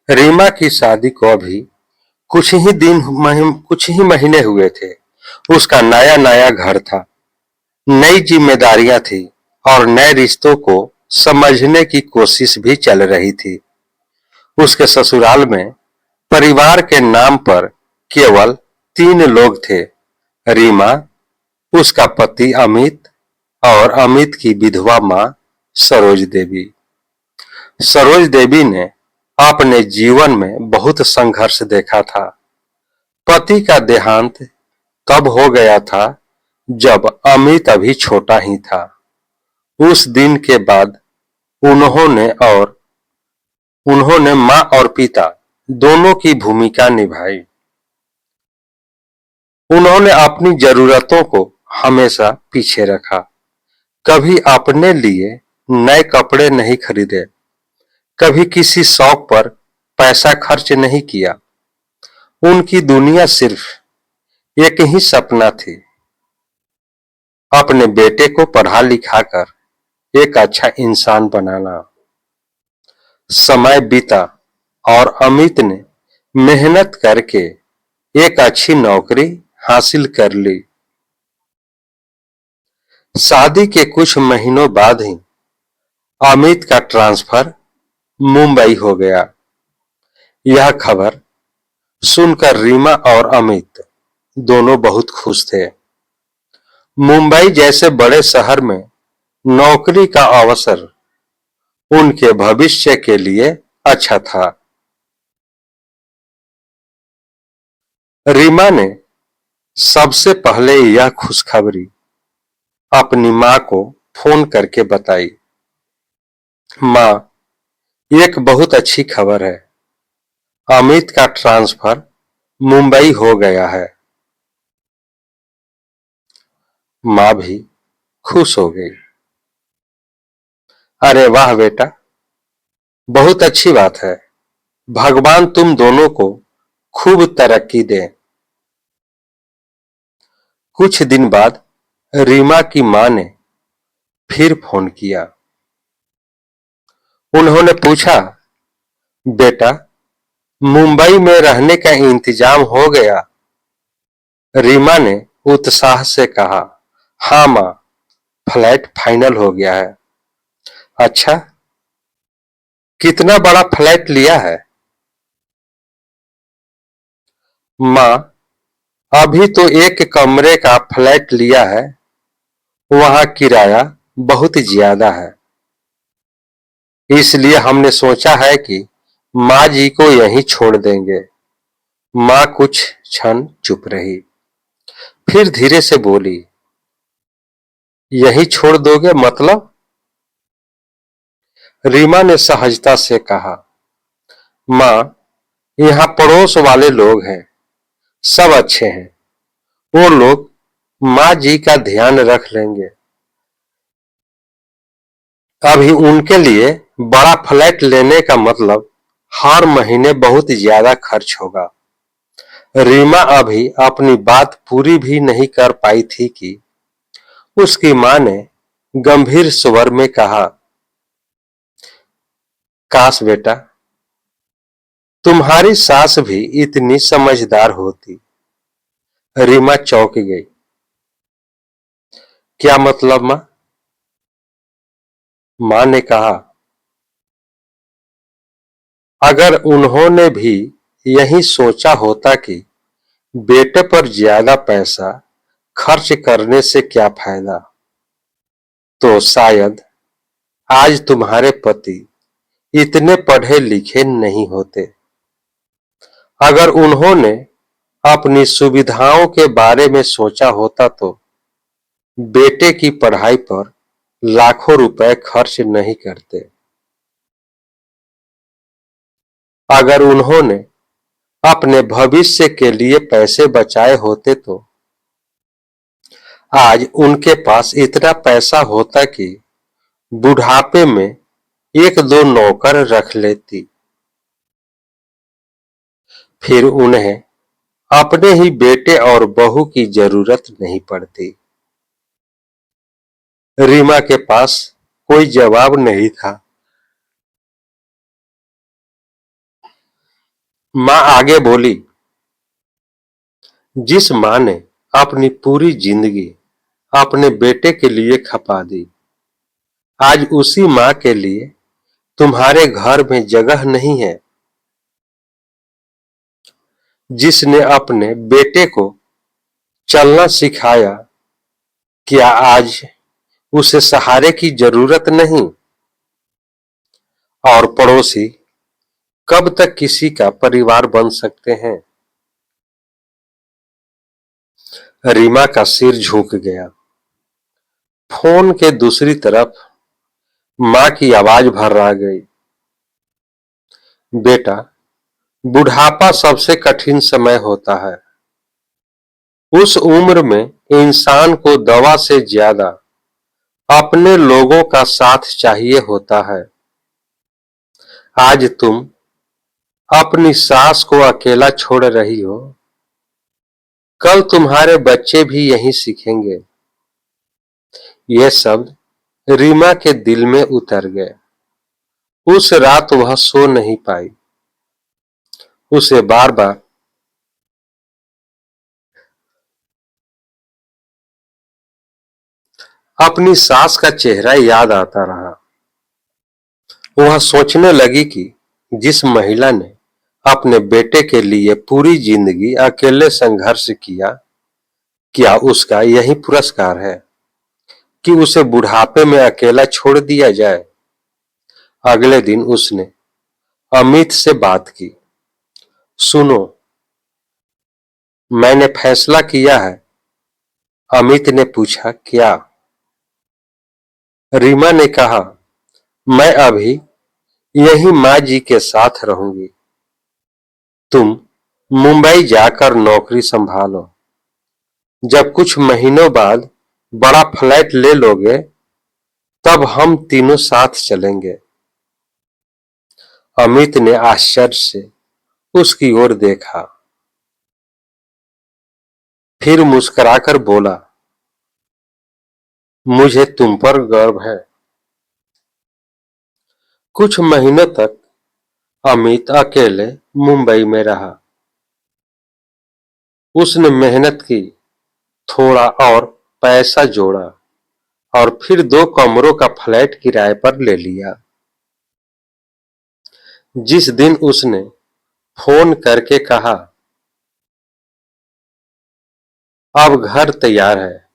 रीमा की शादी को अभी कुछ ही महीने हुए थे। उसका नया नया घर था, नई जिम्मेदारियां थी और नए रिश्तों को समझने की कोशिश भी चल रही थी। उसके ससुराल में परिवार के नाम पर केवल 3 लोग थे। रीमा, उसका पति अमित और अमित की विधवा मां सरोज देवी। सरोज देवी ने अपने जीवन में बहुत संघर्ष देखा था। पति का देहांत तब हो गया था जब अमित अभी छोटा ही था। उस दिन के बाद उन्होंने और उन्होंने मां और पिता दोनों की भूमिका निभाई। उन्होंने अपनी जरूरतों को हमेशा पीछे रखा। कभी अपने लिए नए कपड़े नहीं खरीदे, कभी किसी शौक पर पैसा खर्च नहीं किया। उनकी दुनिया सिर्फ एक ही सपना थी, अपने बेटे को पढ़ा लिखा कर एक अच्छा इंसान बनाना। समय बीता और अमित ने मेहनत करके एक अच्छी नौकरी हासिल कर ली। शादी के कुछ महीनों बाद ही अमित का ट्रांसफर मुंबई हो गया। यह खबर सुनकर रीमा और अमित दोनों बहुत खुश थे। मुंबई जैसे बड़े शहर में नौकरी का अवसर उनके भविष्य के लिए अच्छा था। रीमा ने सबसे पहले यह खुशखबरी अपनी मां को फोन करके बताई। मां, एक बहुत अच्छी खबर है। अमित का ट्रांसफर मुंबई हो गया है। मां भी खुश हो गई। अरे वाह बेटा, बहुत अच्छी बात है। भगवान तुम दोनों को खूब तरक्की दे। कुछ दिन बाद रीमा की मां ने फिर फोन किया। उन्होंने पूछा, बेटा, मुंबई में रहने का इंतजाम हो गया? रीमा ने उत्साह से कहा, हाँ मां, फ्लैट फाइनल हो गया है। अच्छा, कितना बड़ा फ्लैट लिया है? मां, अभी तो एक कमरे का फ्लैट लिया है। वहां किराया बहुत ज्यादा है, इसलिए हमने सोचा है कि मां जी को यहीं छोड़ देंगे। मां कुछ क्षण चुप रही, फिर धीरे से बोली, यहीं छोड़ दोगे मतलब? रीमा ने सहजता से कहा, मां, यहाँ पड़ोस वाले लोग हैं, सब अच्छे हैं। वो लोग मां जी का ध्यान रख लेंगे। अभी उनके लिए बड़ा फ्लैट लेने का मतलब हर महीने बहुत ज्यादा खर्च होगा। रीमा अभी अपनी बात पूरी भी नहीं कर पाई थी कि उसकी मां ने गंभीर स्वर में कहा, काश बेटा, तुम्हारी सास भी इतनी समझदार होती। रीमा चौंक गई। क्या मतलब मां? मां ने कहा, अगर उन्होंने भी यही सोचा होता कि बेटे पर ज्यादा पैसा खर्च करने से क्या फायदा, तो शायद आज तुम्हारे पति इतने पढ़े लिखे नहीं होते। अगर उन्होंने अपनी सुविधाओं के बारे में सोचा होता तो बेटे की पढ़ाई पर लाखों रुपए खर्च नहीं करते। अगर उन्होंने अपने भविष्य के लिए पैसे बचाए होते तो आज उनके पास इतना पैसा होता कि बुढ़ापे में एक दो नौकर रख लेती। फिर उन्हें अपने ही बेटे और बहू की जरूरत नहीं पड़ती। रीमा के पास कोई जवाब नहीं था। मां आगे बोली, जिस मां ने अपनी पूरी जिंदगी अपने बेटे के लिए खपा दी, आज उसी मां के लिए तुम्हारे घर में जगह नहीं है। जिसने अपने बेटे को चलना सिखाया, क्या आज उसे सहारे की जरूरत नहीं? और पड़ोसी कब तक किसी का परिवार बन सकते हैं? रीमा का सिर झुक गया। फोन के दूसरी तरफ मां की आवाज भर्रा गई, बेटा, बुढ़ापा सबसे कठिन समय होता है। उस उम्र में इंसान को दवा से ज्यादा अपने लोगों का साथ चाहिए होता है। आज तुम अपनी सास को अकेला छोड़ रही हो, कल तुम्हारे बच्चे भी यही सीखेंगे। ये शब्द रीमा के दिल में उतर गए। उस रात वह सो नहीं पाई। उसे बार बार अपनी सास का चेहरा याद आता रहा। वह सोचने लगी कि जिस महिला ने अपने बेटे के लिए पूरी जिंदगी अकेले संघर्ष किया, क्या उसका यही पुरस्कार है कि उसे बुढ़ापे में अकेला छोड़ दिया जाए? अगले दिन उसने अमित से बात की। सुनो, मैंने फैसला किया है। अमित ने पूछा, क्या? रीमा ने कहा, मैं अभी यही माँ जी के साथ रहूंगी। तुम मुंबई जाकर नौकरी संभालो। जब कुछ महीनों बाद बड़ा फ्लैट ले लोगे, तब हम तीनों साथ चलेंगे। अमित ने आश्चर्य से उसकी ओर देखा, फिर मुस्कुराकर बोला, मुझे तुम पर गर्व है। कुछ महीनों तक अमित अकेले मुंबई में रहा। उसने मेहनत की, थोड़ा और पैसा जोड़ा और फिर 2 कमरों का फ्लैट किराए पर ले लिया। जिस दिन उसने फोन करके कहा, अब घर तैयार है,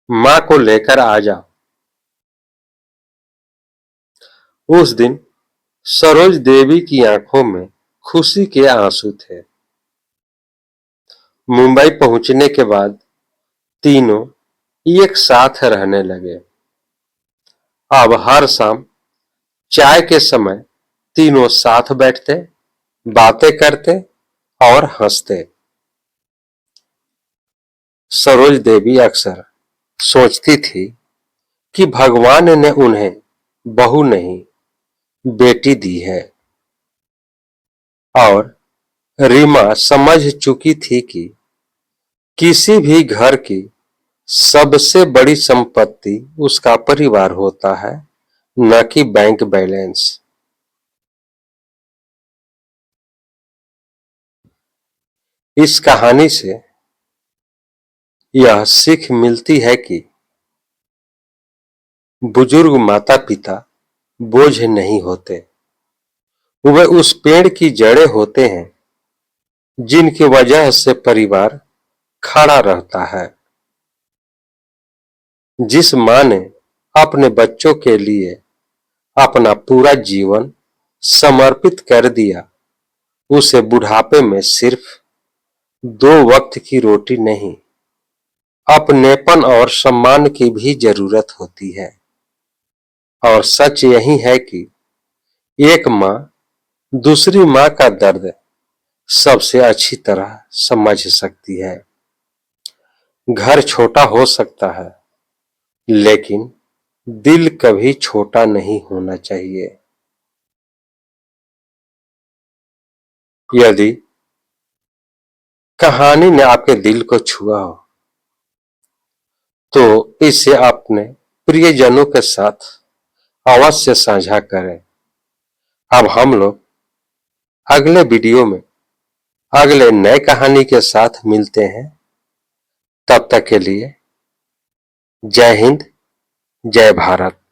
मां को लेकर आ जाओ, उस दिन सरोज देवी की आंखों में खुशी के आंसू थे। मुंबई पहुंचने के बाद तीनों एक साथ रहने लगे। अब हर शाम चाय के समय तीनों साथ बैठते, बातें करते और हंसते। सरोज देवी अक्सर सोचती थी कि भगवान ने उन्हें बहू नहीं, बेटी दी है। और रीमा समझ चुकी थी कि किसी भी घर की सबसे बड़ी संपत्ति उसका परिवार होता है, न कि बैंक बैलेंस। इस कहानी से यह सीख मिलती है कि बुजुर्ग माता पिता बोझ नहीं होते, वे उस पेड़ की जड़ें होते हैं जिनकी वजह से परिवार खड़ा रहता है। जिस मां ने अपने बच्चों के लिए अपना पूरा जीवन समर्पित कर दिया, उसे बुढ़ापे में सिर्फ 2 वक्त की रोटी नहीं, अपनेपन और सम्मान की भी जरूरत होती है। और सच यही है कि एक मां दूसरी मां का दर्द सबसे अच्छी तरह समझ सकती है। घर छोटा हो सकता है, लेकिन दिल कभी छोटा नहीं होना चाहिए। यदि कहानी ने आपके दिल को छुआ हो, तो इसे अपने प्रियजनों के साथ अवश्य साझा करें। अब हम लोग अगले वीडियो में अगले नए कहानी के साथ मिलते हैं। तब तक के लिए जय हिंद, जय भारत।